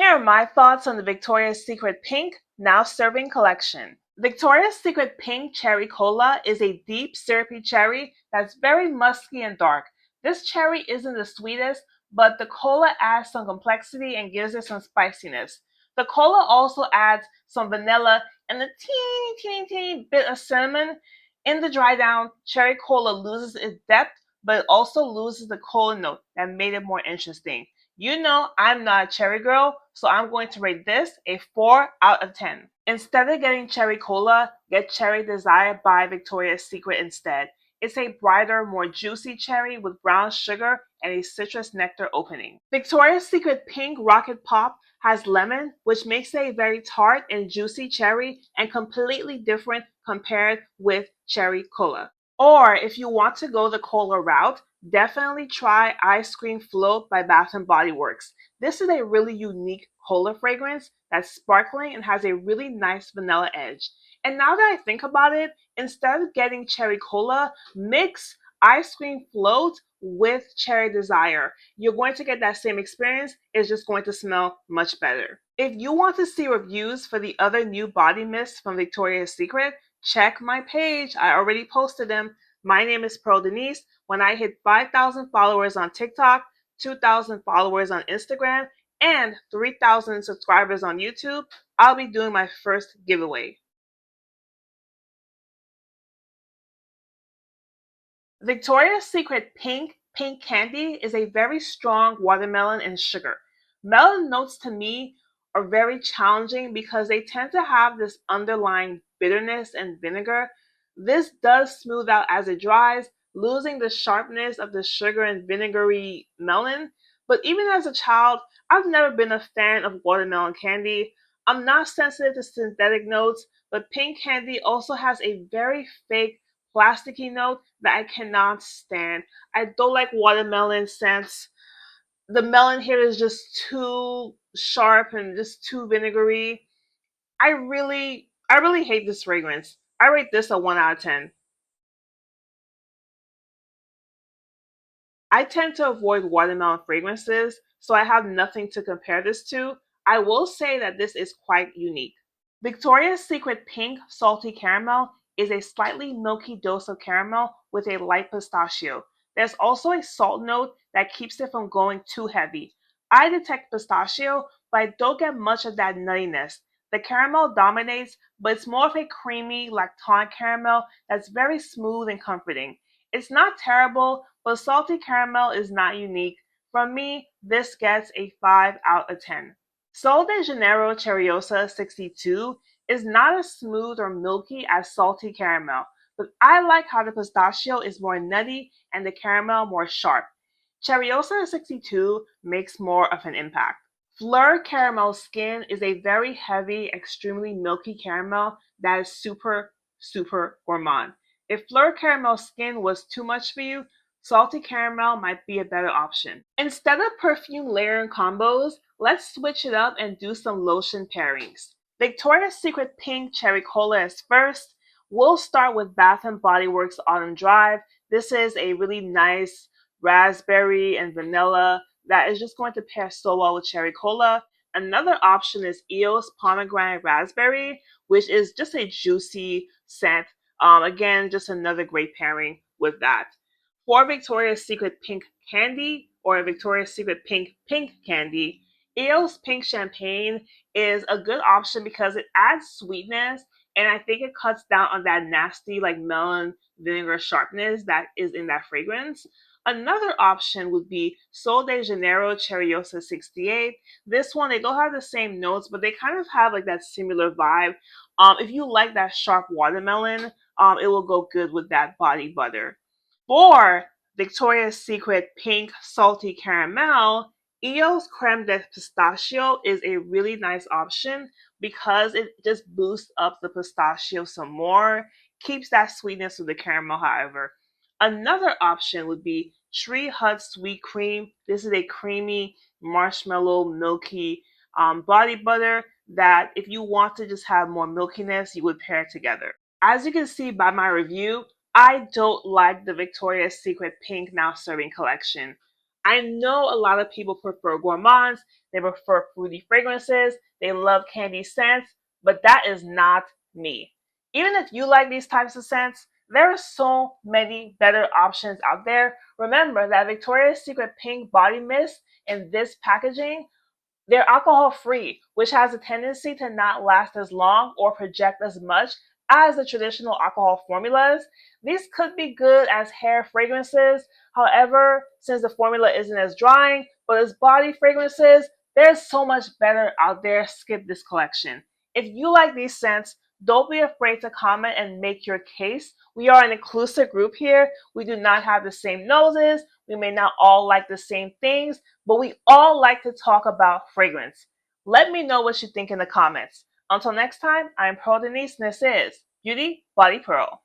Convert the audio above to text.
Here are my thoughts on the Victoria's Secret Pink Now Serving collection. Victoria's Secret Pink Cherry Cola is a deep syrupy cherry that's very musky and dark. This cherry isn't the sweetest, but the cola adds some complexity and gives it some spiciness. The cola also adds some vanilla and a teeny bit of cinnamon. In the dry down, cherry cola loses its depth, but it also loses the cola note that made it more interesting. You know I'm not a cherry girl, so I'm going to rate this a 4 out of 10. Instead of getting cherry cola, get Cherry Desire by Victoria's Secret instead. It's a brighter, more juicy cherry with brown sugar and a citrus nectar opening. Victoria's Secret Pink Rocket Pop has lemon, which makes it a very tart and juicy cherry and completely different compared with cherry cola. Or if you want to go the cola route, definitely try Ice Cream Float by Bath and Body Works. This is a really unique cola fragrance that's sparkling and has a really nice vanilla edge. And now that I think about it, instead of getting cherry cola, mix Ice Cream Float with Cherry Desire. You're going to get that same experience, it's just going to smell much better. If you want to see reviews for the other new body mists from Victoria's Secret, check my page. I already posted them. My name is Pearl Denise. When I hit 5,000 followers on TikTok, 2,000 followers on Instagram, and 3,000 subscribers on YouTube, I'll be doing my first giveaway. Victoria's Secret Pink Candy is a very strong watermelon and sugar. Melon notes to me are very challenging because they tend to have this underlying bitterness and vinegar. This does smooth out as it dries, losing the sharpness of the sugar and vinegary melon. But even as a child, I've never been a fan of watermelon candy. I'm not sensitive to synthetic notes, but pink candy also has a very fake plasticky note that I cannot stand. I don't like watermelon scents. The melon here is just too sharp and just too vinegary. I really hate this fragrance. I rate this a 1 out of 10. I tend to avoid watermelon fragrances, so I have nothing to compare this to. I will say that this is quite unique. Victoria's Secret Pink Salty Caramel is a slightly milky dose of caramel with a light pistachio. There's also a salt note that keeps it from going too heavy. I detect pistachio, but I don't get much of that nuttiness. The caramel dominates, but it's more of a creamy, lactonic caramel that's very smooth and comforting. It's not terrible, but salty caramel is not unique. From me, this gets a 5 out of 10. Sol de Janeiro Cheriosa 62 is not as smooth or milky as salty caramel, but I like how the pistachio is more nutty and the caramel more sharp. Cheriosa 62 makes more of an impact. Fleur Caramel Skin is a very heavy, extremely milky caramel that is super gourmand. If Fleur Caramel Skin was too much for you, salty caramel might be a better option. Instead of perfume layering combos, let's switch it up and do some lotion pairings. Victoria's Secret Pink Cherry Cola is first. We'll start with Bath and Body Works Autumn Drive. This is a really nice raspberry and vanilla that is just going to pair so well with cherry cola. Another option is Eos Pomegranate Raspberry, which is just a juicy scent. Again, just another great pairing with that. For Victoria's Secret Pink Candy or Victoria's Secret Pink Candy, Eos Pink Champagne is a good option because it adds sweetness and I think it cuts down on that nasty like melon vinegar sharpness that is in that fragrance. Another option would be Sol de Janeiro Cheriosa 68. This one, they don't have the same notes, but they kind of have like that similar vibe. If you like that sharp watermelon, it will go good with that body butter. For Victoria's Secret Pink Salty Caramel, Eo's Creme de Pistachio is a really nice option because it just boosts up the pistachio some more, keeps that sweetness of the caramel, however. Another option would be Tree Hut Sweet Cream. This is a creamy, marshmallow, milky body butter that if you want to just have more milkiness, you would pair together. As you can see by my review, I don't like the Victoria's Secret Pink Now Serving collection. I know a lot of people prefer gourmands, they prefer fruity fragrances, they love candy scents, but that is not me. Even if you like these types of scents, there are so many better options out there. Remember that Victoria's Secret Pink Body Mist in this packaging, they're alcohol free, which has a tendency to not last as long or project as much as the traditional alcohol formulas. These could be good as hair fragrances. However, since the formula isn't as drying, but as body fragrances, there's so much better out there. Skip this collection. If you like these scents, don't be afraid to comment and make your case. We are an inclusive group here. We do not have the same noses. We may not all like the same things, but we all like to talk about fragrance. Let me know what you think in the comments. Until next time, I'm Pearl Denise, and this is Beauty Body Pearl.